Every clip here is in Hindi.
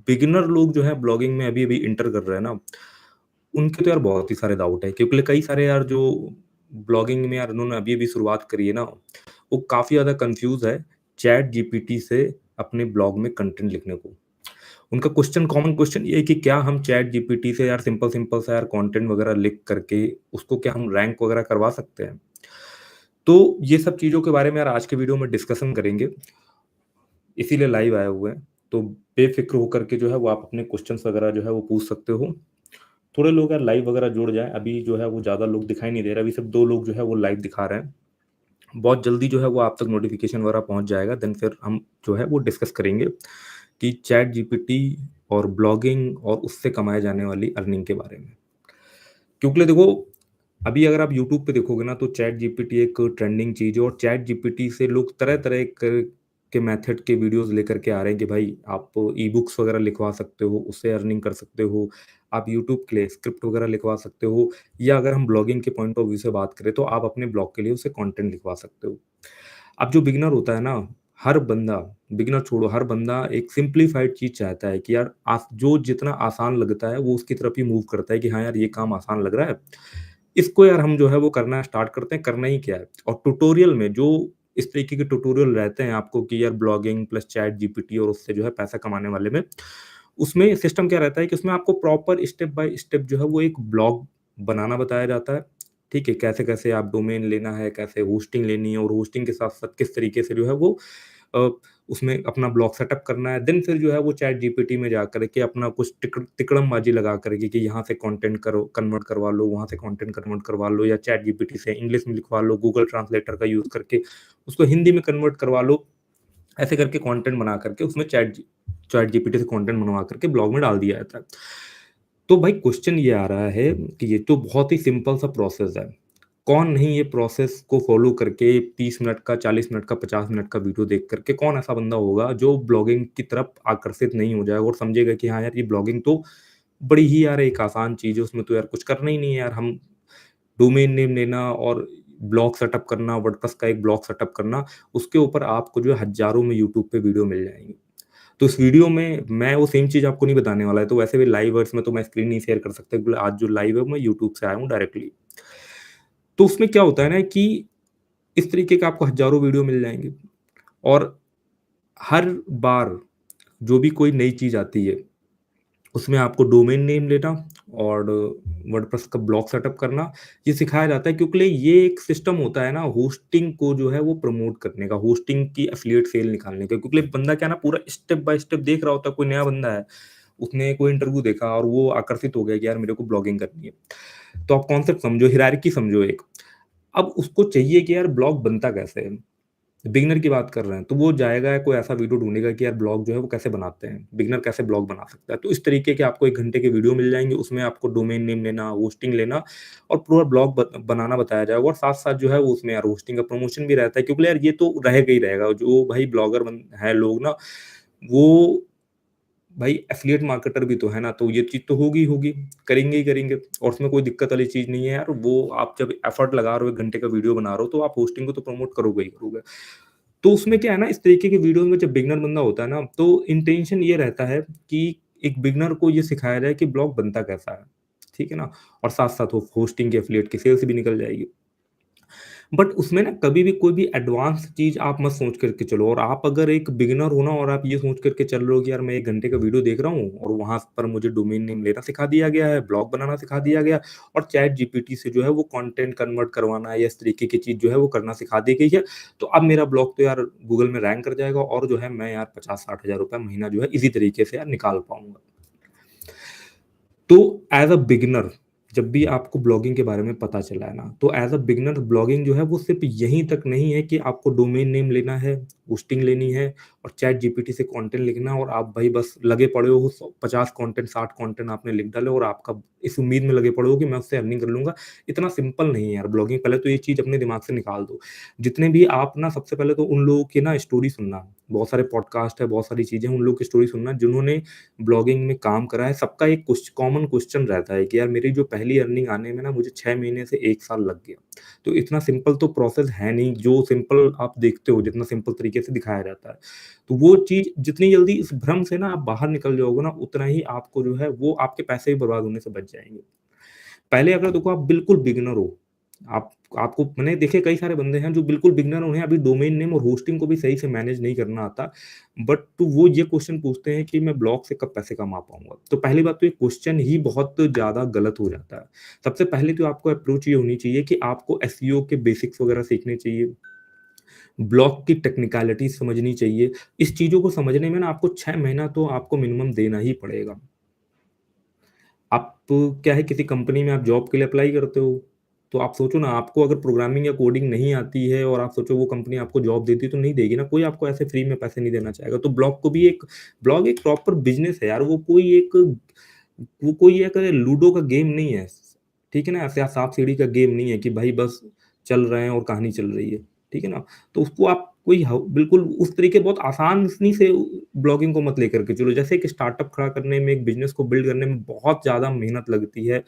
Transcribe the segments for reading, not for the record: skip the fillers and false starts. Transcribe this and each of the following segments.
बिगिनर लोग जो है ब्लॉगिंग में अभी-अभी इंटर कर रहे हैं ना, उनके तो यार बहुत ही सारे डाउट है क्योंकि कई सारे यार जो ब्लॉगिंग में यार उन्होंने अभी-अभी शुरुआत करी है ना, वो काफ़ी ज़्यादा कन्फ्यूज़ है चैट जीपीटी से अपने ब्लॉग में कंटेंट लिखने को। उनका कॉमन क्वेश्चन ये है कि क्या हम चैट जीपीटी से यार सिंपल-सिंपल सा यार कंटेंट वगैरह लिख करके उसको क्या हम रैंक वगैरह करवा सकते हैं? तो ये सब चीज़ों के बारे में यार आज के वीडियो में डिस्कशन करेंगे, इसीलिए लाइव आए हुए हैं। तो बेफ़िक्र होकर के जो है वो आप अपने क्वेश्चन्स वगैरह जो है वो पूछ सकते हो। थोड़े लोग यार लाइव वगैरह जुड़ जाएँ, अभी जो है वो ज़्यादा लोग दिखाई नहीं दे रहे, अभी सिर्फ़ 2 लोग जो है वो लाइव दिखा रहे हैं। बहुत जल्दी जो है वो आप तक नोटिफ़िकेशन वगैरह पहुँच जाएगा, देन फिर हम जो है वो डिस्कस करेंगे कि चैट जीपीटी और ब्लॉगिंग और उससे कमाए जाने वाली अर्निंग के बारे में। क्योंकि देखो, अभी अगर आप यूट्यूब पे देखोगे ना तो चैट जीपीटी एक ट्रेंडिंग चीज़ है और चैट जीपीटी से लोग तरह-तरह के मेथड के वीडियोज़ लेकर के आ रहे हैं कि भाई आप ई-बुक्स वगैरह लिखवा सकते हो, उससे अर्निंग कर सकते हो। आप यूट्यूब के लिए स्क्रिप्ट वगैरह लिखवा सकते हो या अगर हम ब्लॉगिंग के पॉइंट ऑफ व्यू से बात करें तो आप अपने ब्लॉग के लिए उससे कंटेंट लिखवा सकते हो। अब जो बिगिनर होता है ना, हर बंदा, बिगिनर छोड़ो, हर बंदा एक सिम्प्लीफाइड चीज़ चाहता है कि यार जो जितना आसान लगता है वो उसकी तरफ ही मूव करता है कि हाँ यार ये काम आसान लग रहा है। इसको यार हम जो है वो करना स्टार्ट करते हैं, करना ही क्या है? और ट्यूटोरियल में जो इस तरीके के ट्यूटोरियल रहते हैं आपको कि यार ब्लॉगिंग प्लस चैट जीपीटी और उससे जो है पैसा कमाने वाले में, उसमें सिस्टम क्या रहता है कि उसमें आपको प्रॉपर स्टेप बाय स्टेप जो है वो एक ब्लॉग बनाना बताया जाता है। ठीक है? कैसे-कैसे आप डोमेन लेना है, कैसे होस्टिंग लेनी है और होस्टिंग के साथ-साथ किस तरीके से जो है वो अ, उसमें अपना ब्लॉग सेटअप करना है। देन फिर जो है वो चैट जीपीटी में जाकर के अपना कुछ तिकड़मबाजी लगा कर के कि यहाँ से कंटेंट करो कन्वर्ट करवा लो, वहाँ से कंटेंट कन्वर्ट करवा लो या चैट जीपीटी से इंग्लिश में लिखवा लो, गूगल ट्रांसलेटर का यूज़ करके उसको हिंदी में कन्वर्ट करवा लो। ऐसे करके कंटेंट बना करके उसमें चैट जीपीटी से कंटेंट बनवा करके ब्लॉग में डाल दिया जाता है। तो भाई क्वेश्चन ये आ रहा है कि ये तो बहुत ही सिंपल सा प्रोसेस है। कौन नहीं ये प्रोसेस को फ़ॉलो करके 30 मिनट का, 40 मिनट का, 50 मिनट का वीडियो देख कर के कौन ऐसा बंदा होगा जो ब्लॉगिंग की तरफ आकर्षित नहीं हो जाएगा और समझेगा कि हाँ यार, ये ब्लॉगिंग तो बड़ी ही यार एक आसान चीज़ है, उसमें तो यार कुछ करना ही नहीं है यार, हम डोमेन नेम लेना और ब्लॉग सेटअप करना, वर्डप्रेस का एक ब्लॉग सेटअप करना, उसके ऊपर आपको जो है हज़ारों में यूट्यूब पे वीडियो मिल जाएँगी। तो इस वीडियो में मैं वो सेम चीज़ आपको नहीं बताने वाला है, तो वैसे भी लाइवर्स में तो मैं स्क्रीन नहीं शेयर कर सकता क्योंकि आज जो लाइव है, मैं यूट्यूब से आया हूँ डायरेक्टली। तो उसमें क्या होता है ना कि इस तरीके का आपको हज़ारों वीडियो मिल जाएँगे और हर बार जो भी कोई नई चीज़ आती है, उसमें आपको डोमेन नेम लेना और वर्डप्रेस का ब्लॉग सेटअप करना, ये सिखाया जाता है क्योंकि ये एक सिस्टम होता है ना होस्टिंग को जो है वो प्रमोट करने का, होस्टिंग की एफ़िलिएट सेल निकालने का क्योंकि बंदा क्या है ना पूरा स्टेप बाय स्टेप देख रहा होता है, कोई नया बंदा है, उसने कोई इंटरव्यू देखा और वो आकर्षित हो गया कि यार मेरे को ब्लॉगिंग करनी है। तो आप कॉन्सेप्ट समझो, हायरार्की समझो एक। अब उसको चाहिए कि यार ब्लॉग बनता कैसे है? बिगिनर की बात कर रहे हैं, तो वो जाएगा कोई ऐसा वीडियो ढूँढेगा कि यार ब्लॉग जो है वो कैसे बनाते हैं, बिगिनर कैसे ब्लॉग बना सकता है। तो इस तरीके के आपको 1 घंटे के वीडियो मिल जाएँगे, उसमें आपको डोमेन नेम लेना, होस्टिंग लेना और पूरा ब्लॉग बनाना बताया जाएगा और साथ-साथ जो है वो उसमें यार होस्टिंग का प्रमोशन भी रहता है क्योंकि यार ये तो रहेगा ही रहेगा। जो भाई ब्लॉगर हैं लोग ना, वो भाई एफ़िलिएट मार्केटर भी तो है ना, तो ये चीज़ तो होगी ही होगी, करेंगे ही करेंगे और उसमें कोई दिक्कत वाली चीज़ नहीं है यार। वो आप जब एफ़र्ट लगा रहे हो, 1 घंटे का वीडियो बना रहे हो, तो आप होस्टिंग को तो प्रमोट करोगे ही करोगे। तो उसमें क्या है ना, इस तरीके की वीडियो में जब बिगिनर बंदा होता है ना, तो इंटेंशन ये रहता है कि एक बिगिनर को ये सिखाया जाए कि ब्लॉग बनता कैसा है, ठीक है ना? और साथ-साथ वो होस्टिंग की एफ़िलिएट की सेल्स भी निकल जाएगी। बट उसमें ना कभी भी कोई भी एडवांस चीज़ आप मत सोच कर के चलो और आप अगर एक बिगिनर हो ना और आप ये सोच कर के चल रहे हो कि यार मैं 1 घंटे का वीडियो देख रहा हूँ और वहाँ पर मुझे डोमेन नेम लेना सिखा दिया गया है, ब्लॉग बनाना सिखा दिया गया और चैट जीपीटी से जो है वो कंटेंट कन्वर्ट करवाना है या इस तरीके की चीज़ जो है वो करना सिखा दी गई है। तो अब मेरा ब्लॉग तो यार गूगल में रैंक कर जाएगा और जो है मैं यार 50-60 हज़ार रुपए महीना जो है इसी तरीके से यार निकाल पाऊँगा। तो एज़ अ बिगिनर जब भी आपको ब्लॉगिंग के बारे में पता चला है ना, तो एज़ अ बिगिनर ब्लॉगिंग जो है वो सिर्फ़ यहीं तक नहीं है कि आपको डोमेन नेम लेना है, होस्टिंग लेनी है और चैट जीपीटी से कंटेंट लिखना और आप भाई बस लगे पड़े हो 50 कंटेंट 60 कंटेंट आपने लिख डाले और आपका इस उम्मीद में लगे पड़े हो कि मैं उससे अर्निंग कर लूँगा। इतना सिंपल नहीं है यार ब्लॉगिंग, पहले तो ये चीज़ अपने दिमाग से निकाल दो। जितने भी आप ना सबसे पहले तो उन लोगों की ना स्टोरी सुनना, बहुत सारे पॉडकास्ट है, बहुत सारी चीज़ें हैं, उन लोगों की स्टोरी सुनना जिन्होंने ब्लॉगिंग में काम करा है, सबका एक कॉमन क्वेश्चन रहता है कि यार मेरी जो पहली अर्निंग आने में ना मुझे 6 महीने से 1 साल लग गया। तो इतना सिंपल तो प्रोसेस है नहीं, जो सिंपल आप देखते हो, जितना सिंपल तरीके से दिखाया जाता है। तो वो चीज़ जितनी जल्दी इस भ्रम से ना आप बाहर निकल जाओगे ना, उतना ही आपको जो है वो आपके पैसे भी बर्बाद होने से बच जाएँगे। पहले अगर देखो आप बिल्कुल बिगिनर हो, आप आपको मैंने देखे कई सारे बंदे हैं जो बिल्कुल बिगिनर, उन्हें अभी डोमेन नेम और होस्टिंग को भी सही से मैनेज नहीं करना आता, बट तो वो ये क्वेश्चन पूछते हैं कि मैं ब्लॉग से कब पैसे कमा पाऊँगा? तो पहली बात तो ये क्वेश्चन ही बहुत ज़्यादा गलत हो जाता है। सबसे पहले तो आपको अप्रोच ये होनी चाहिए कि आपको एसईओ के बेसिक्स वगैरह सीखने चाहिए, ब्लॉग की टेक्निकलिटीज़ समझनी चाहिए। इस चीज़ों को समझने में ना आपको 6 महीना तो आपको मिनिमम देना ही पड़ेगा। आप क्या है, किसी कंपनी में आप जॉब के लिए अप्लाई करते हो, तो आप सोचो ना, आपको अगर प्रोग्रामिंग या कोडिंग नहीं आती है और आप सोचो वो कंपनी आपको जॉब देती है तो नहीं देगी ना, कोई आपको ऐसे फ्री में पैसे नहीं देना चाहेगा। तो ब्लॉग एक प्रॉपर बिज़नेस है यार, वो कोई एक लूडो का गेम नहीं है, ठीक है ना? ऐसे सांप-सीढ़ी का गेम नहीं है कि भाई बस चल रहे हैं और कहानी चल रही है, ठीक है ना? तो उसको आप कोई ह बिल्कुल उस तरीके बहुत आसानी से ब्लॉगिंग को मत लेकर के चलो। जैसे एक स्टार्टअप खड़ा करने में, एक बिज़नेस को बिल्ड करने में बहुत ज़्यादा मेहनत लगती है।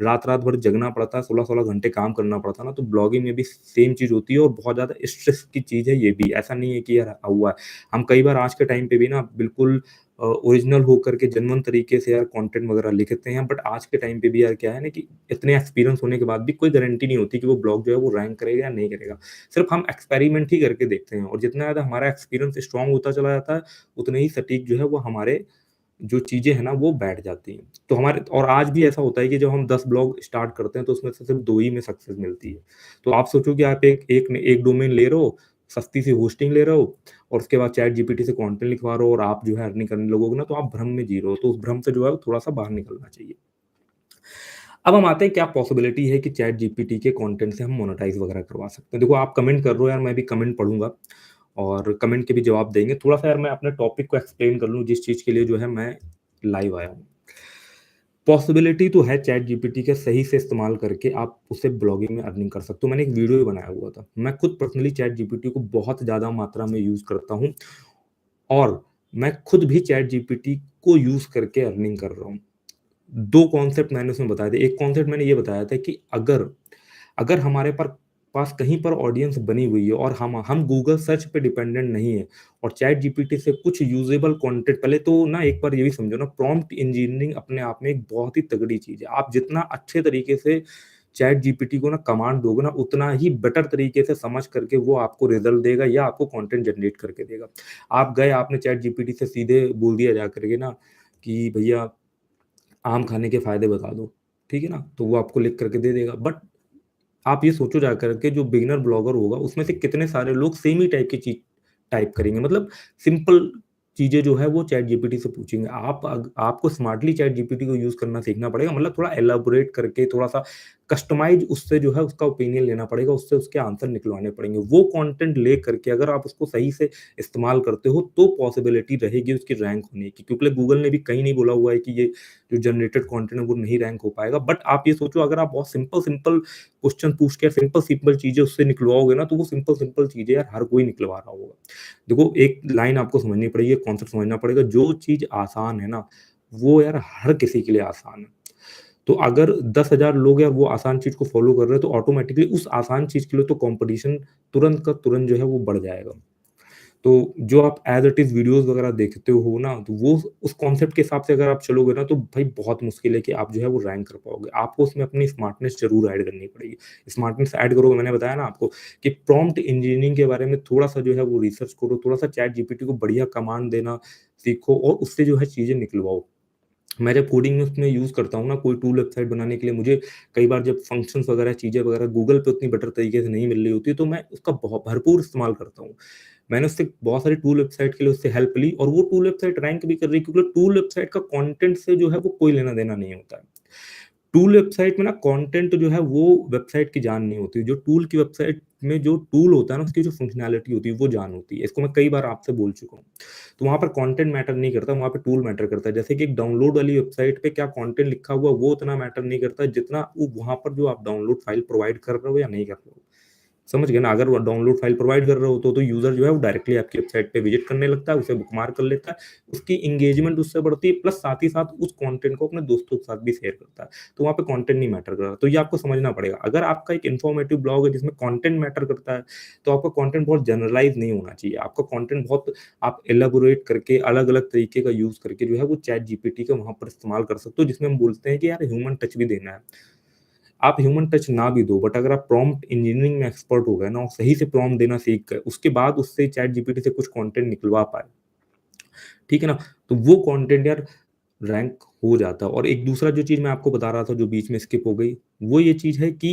रात-रात भर जगना पड़ता है, 16-16 घंटे काम करना पड़ता है ना, तो ब्लॉगिंग में भी सेम चीज़ होती है और बहुत ज़्यादा स्ट्रेस की चीज़ है ये भी। ऐसा नहीं है कि यार हुआ है। हम कई बार आज के टाइम पे भी ना बिल्कुल ओरिजिनल होकर के जेन्युइन तरीके से यार कंटेंट वगैरह लिखते हैं, बट आज के टाइम पे भी यार क्या है ना कि इतने एक्सपीरियंस होने के बाद भी कोई गारंटी नहीं होती कि वो ब्लॉग जो है वो रैंक करेगा या नहीं करेगा। सिर्फ हम एक्सपेरिमेंट ही करके देखते हैं और जितना ज़्यादा हमारा एक्सपीरियंस स्ट्रॉन्ग होता चला जाता है, उतने ही सटीक जो है वो हमारे जो चीज़ें हैं ना वो बैठ जाती हैं। तो हमारे और आज भी ऐसा होता है कि जब हम 10 ब्लॉग स्टार्ट करते हैं तो उसमें से सिर्फ़ 2 ही में सक्सेस मिलती है। तो आप सोचो कि आप एक डोमेन ले रहे हो, सस्ती सी होस्टिंग ले रहे हो और उसके बाद चैट जीपीटी से कंटेंट लिखवा रहे हो और आप जो है अर्निंग करने लगोगे ना, तो आप भ्रम में जी रहे हो। तो उस भ्रम से जो है थोड़ा-सा बाहर निकलना चाहिए। अब हम आते हैं, क्या पॉसिबिलिटी है कि चैट जीपीटी के कंटेंट से हम मोनेटाइज़ वगैरह करवा सकते हैं। देखो आप कमेंट कर रहे हो यार, मैं भी कमेंट पढ़ूँगा और कमेंट के भी जवाब देंगे। थोड़ा-सा यार मैं अपने टॉपिक को एक्सप्लेन कर लूँ जिस चीज़ के लिए जो है मैं लाइव आया हूँ। पॉसिबिलिटी तो है चैट जीपीटी के सही से इस्तेमाल करके आप उससे ब्लॉगिंग में अर्निंग कर सकते हो। मैंने एक वीडियो भी बनाया हुआ था। मैं खुद पर्सनली चैट जीपीटी को बहुत ज़्यादा मात्रा में यूज़ करता हूँ और मैं खुद भी चैट जीपीटी को यूज़ करके अर्निंग कर रहा हूँ। 2 कॉन्सेप्ट मैंने उसमें बताए थे। एक कॉन्सेप्ट मैंने ये बताया था कि अगर अगर हमारे पास कहीं पर ऑडियंस बनी हुई है और हम गूगल सर्च पे डिपेंडेंट नहीं है और चैट जीपीटी से कुछ यूजेबल कंटेंट, पहले तो ना एक बार ये भी समझो ना, प्रॉम्प्ट इंजीनियरिंग अपने आप में एक बहुत ही तगड़ी चीज़ है। आप जितना अच्छे तरीके से चैट जीपीटी को ना कमांड दोगे ना, उतना ही बेटर तरीके से समझ करके वो आपको रिजल्ट देगा या आपको कंटेंट जनरेट करके देगा। आप गए, आपने चैट जीपीटी से सीधे बोल दिया जा करके ना कि भैया आम खाने के फ़ायदे बता दो, ठीक है ना? तो वो आपको लिख करके दे देगा। बट आप ये सोचो जा कर के जो बिगिनर ब्लॉगर होगा, उसमें से कितने सारे लोग सेम ही टाइप की चीज़ टाइप करेंगे। मतलब सिंपल चीज़ें जो है वो चैट जीपीटी से पूछेंगे। आपको स्मार्टली चैट जीपीटी को यूज़ करना सीखना पड़ेगा, मतलब थोड़ा एलैबोरेट करके, थोड़ा-सा कस्टमाइज़ उससे जो है उसका ओपिनियन लेना पड़ेगा, उससे उसके आंसर निकलवाने पड़ेंगे। वो कंटेंट ले करके अगर आप उसको सही से इस्तेमाल करते हो, तो पॉसिबिलिटी रहेगी उसकी रैंक होने की। क्योंकि गूगल ने भी कहीं नहीं बोला हुआ है कि ये जो जनरेटेड कंटेंट है वो नहीं रैंक हो पाएगा। बट आप ये सोचो, अगर आप बहुत सिंपल-सिंपल क्वेश्चन पूछ के सिंपल-सिंपल चीज़ें उससे निकलवाओगे ना, तो वो सिंपल-सिंपल चीज़ें यार हर कोई निकलवा रहा होगा। देखो, एक लाइन आपको समझनी पड़ेगी, एक कॉन्सेप्ट समझना पड़ेगा, जो चीज़ आसान है ना, वो यार हर किसी के लिए आसान है। तो अगर 10,000 लोग यार वो आसान चीज़ को फ़ॉलो कर रहे हैं, तो ऑटोमैटिकली उस आसान चीज़ के लिए तो कॉम्पिटिशन तुरंत का तुरंत जो है वो बढ़ जाएगा। तो जो आप एज़ इट इज़ वीडियोज़ वगैरह देखते हो ना, तो वो उस कॉन्सेप्ट के हिसाब से अगर आप चलोगे ना, तो भाई बहुत मुश्किल है कि आप जो है वो रैंक कर पाओगे। आपको उसमें अपनी स्मार्टनेस ज़रूर ऐड करनी पड़ेगी। स्मार्टनेस ऐड करोगे, मैंने बताया ना आपको कि प्रॉम्प्ट इंजीनियरिंग के बारे में थोड़ा-सा जो है वो रिसर्च करो, थोड़ा-सा चैट जीपीटी को बढ़िया कमांड देना सीखो और उससे जो है चीज़ें निकलवाओ। मैं जब कोडिंग में उसमें यूज़ करता हूँ ना, कोई टूल वेबसाइट बनाने के लिए, मुझे कई बार जब फंक्शंस वगैरह, चीज़ें वगैरह गूगल पे उतनी बेटर तरीके से नहीं मिल रही होती है, तो मैं उसका भरपूर इस्तेमाल करता हूँ। मैंने उससे बहुत सारी टूल वेबसाइट के लिए उससे हेल्प ली और वो टूल वेबसाइट रैंक भी कर रही है, क्योंकि टूल वेबसाइट का कंटेंट से जो है वो कोई लेना-देना नहीं होता है। टूल वेबसाइट में ना कंटेंट जो है वो वेबसाइट की जान नहीं होती। जो टूल की वेबसाइट में जो टूल होता है ना, उसकी जो फंक्शनैलिटी होती है वो जान होती है। इसको मैं कई बार आपसे बोल चुका हूँ। तो वहाँ पर कंटेंट मैटर नहीं करता, वहाँ पे टूल मैटर करता है। जैसे कि एक डाउनलोड वाली वेबसाइट पे क्या कंटेंट लिखा हुआ वो उतना मैटर नहीं करता, जितना वो वहाँ पर जो आप डाउनलोड फाइल प्रोवाइड कर रहे हो या नहीं कर रहे हो। समझ गए ना? अगर वो डाउनलोड फ़ाइल प्रोवाइड कर रहे हो तो यूज़र जो है वो डायरेक्टली आपकी वेबसाइट पे विज़िट करने लगता है, उसे बुकमार्क कर लेता है, उसकी एंगेजमेंट उससे बढ़ती है प्लस साथ ही साथ उस कंटेंट को अपने दोस्तों के साथ भी शेयर करता है। तो वहाँ पे कंटेंट नहीं मैटर कर रहा, तो ये आपको समझना पड़ेगा। अगर आपका एक इन्फॉर्मेटिव ब्लॉग है जिसमें कंटेंट मैटर करता है, तो आपका कंटेंट बहुत जनरलाइज़ नहीं होना चाहिए। आपका कंटेंट बहुत आप एलैबोरेट करके अलग-अलग तरीके का यूज़ करके जो है वो चैट जीपीटी का वहाँ पर इस्तेमाल कर सकते हो, जिसमें हम बोलते हैं कि यार ह्यूमन टच भी देना है। आप ह्यूमन टच ना भी दो, बट अगर आप प्रॉम्प्ट इंजीनियरिंग में एक्सपर्ट हो गए ना और सही से प्रॉम्प्ट देना सीख गए, उसके बाद उससे चैट जीपीटी से कुछ कंटेंट निकलवा पाए, ठीक है ना? तो वो कंटेंट यार रैंक हो जाता है। और एक दूसरा जो चीज़ मैं आपको बता रहा था जो बीच में स्किप हो गई, वो ये चीज़ है कि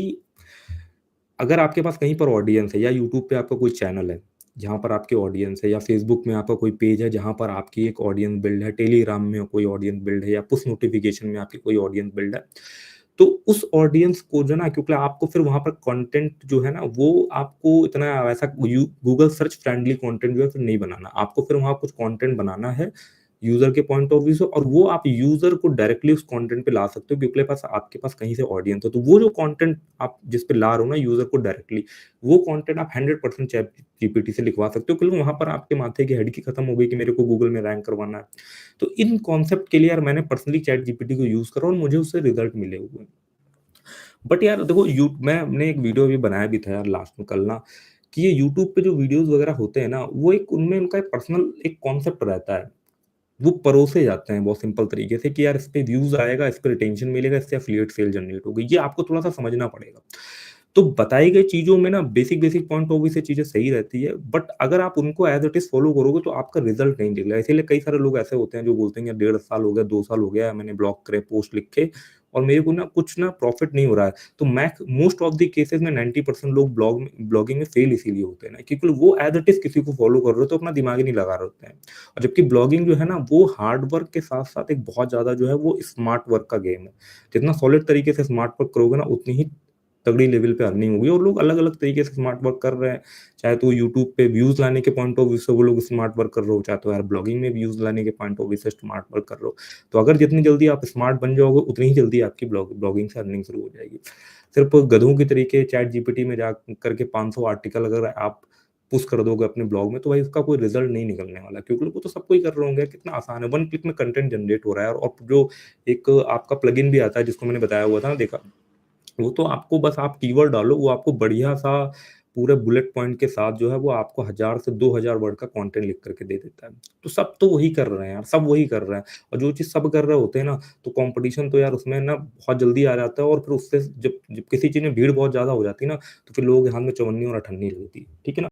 अगर आपके पास कहीं पर ऑडियंस है या यूट्यूब पे आपका कोई चैनल है, जहाँ पर आपकी ऑडियंस है या फ़ेसबुक में आपका कोई पेज है जहाँ पर आपकी एक ऑडियंस बिल्ड है, टेलीग्राम में कोई ऑडियंस बिल्ड है या पुश नोटिफ़िकेशन में आपकी कोई ऑडियंस बिल्ड है, तो उस ऑडियंस को जो है ना क्योंकि आपको फिर वहाँ पर कंटेंट जो है ना वो आपको इतना वैसा गूगल सर्च फ्रेंडली कंटेंट जो है फिर नहीं बनाना। आपको फिर वहाँ कुछ कंटेंट बनाना है यूज़र के पॉइंट ऑफ व्यू से और वो आप यूज़र को डायरेक्टली उस कंटेंट पे ला सकते हो क्योंकि आपके पास कहीं से ऑडियंस है। तो वो जो कंटेंट आप जिस पे ला रहे हो ना यूज़र को डायरेक्टली, वो कंटेंट आप 100% चैट जीपीटी से लिखवा सकते हो क्योंकि वहाँ पर आपके माथे की हेडेक ही खत्म हो गई कि मेरे को गूगल में रैंक करवाना है। तो इन कॉन्सेप्ट के लिए यार मैंने पर्सनली चैट जीपीटी को यूज़ करा और मुझे उससे रिज़ल्ट मिले हुए हैं। बट यार देखो मैंने एक वीडियो भी बनाया भी था यार लास्ट में कल ना, कि ये यूट्यूब पे जो वीडियोज़ वगैरह होते हैं ना, वो एक उनमें उनका एक पर्सनल एक कॉन्सेप्ट रहता है। वो परोसे जाते हैं बहुत सिंपल तरीके से कि यार इस पे व्यूज़ आएगा, इस पे रिटेंशन मिलेगा, इससे एफ़िलिएट सेल जनरेट होगी। ये आपको थोड़ा-सा समझना पड़ेगा। तो बताई गई चीज़ों में ना बेसिक पॉइंट ऑफ व्यू से चीज़ें सही रहती है, बट अगर आप उनको एज़ इट इज़ फ़ॉलो करोगे तो आपका रिज़ल्ट नहीं निकलेगा। इसीलिए कई सारे लोग ऐसे होते हैं जो बोलते हैं यार 1.5 साल हो गया, 2 साल हो गया मैंने ब्लॉग करे पोस्ट लिख के और मेरे को ना कुछ ना प्रॉफ़िट नहीं हो रहा है। तो मोस्ट ऑफ द केसेज़ में 90% लोग ब्लॉगिंग में फ़ेल इसीलिए होते हैं ना क्योंकि वो एज़ इट इज़ किसी को फ़ॉलो कर रहे हो तो अपना दिमाग ही नहीं लगा रहे होते हैं। और जबकि ब्लॉगिंग जो है ना वो हार्ड वर्क के साथ-साथ एक बहुत ज़्यादा जो है वो स्मार्ट वर्क का गेम है। जितना सॉलिड तरीके से स्मार्ट वर्क करोगे ना उतनी ही तगड़ी लेवल पे अर्निंग होगी और लोग अलग-अलग तरीके से स्मार्ट वर्क कर रहे हैं। चाहे तो यूट्यूब पे व्यूज़ लाने के पॉइंट ऑफ व्यू से वो लोग स्मार्ट वर्क कर रहे हो, चाहे तो यार ब्लॉगिंग में व्यूज़ लाने के पॉइंट ऑफ व्यू से स्मार्ट वर्क कर रहे हो। तो अगर जितनी जल्दी आप स्मार्ट बन जाओगे, उतनी ही जल्दी आपकी ब्लॉगिंग से अर्निंग शुरू हो जाएगी। सिर्फ़ गधों के तरीके चैट जीपीटी में जा करके 500 आर्टिकल अगर आप पुश कर दोगे अपने ब्लॉग में, तो भाई उसका कोई रिज़ल्ट नहीं निकलने वाला क्योंकि वो तो सबको ही कर रहे होंगे, कितना आसान है, 1 क्लिक में कंटेंट जनरेट हो रहा है और जो एक आपका प्लगइन भी आता है जिसको मैंने बताया हुआ था ना देखा वो तो आपको बस आप कीवर्ड डालो, वो आपको बढ़िया-सा पूरे बुलेट पॉइंट के साथ जो है वो आपको 1000 से 2000 वर्ड का कंटेंट लिख कर के दे देता है। तो सब तो वही कर रहे हैं यार, सब वही कर रहे हैं और जो चीज़ सब कर रहे होते हैं ना, तो कॉम्पिटिशन तो यार उसमें ना बहुत जल्दी आ जाता है और फिर उससे जब जब किसी चीज़ में भीड़ बहुत ज़्यादा हो जाती है ना, तो फिर लोगों के हाथ में चवन्नी और अठन्नी लगती है। ठीक है ना?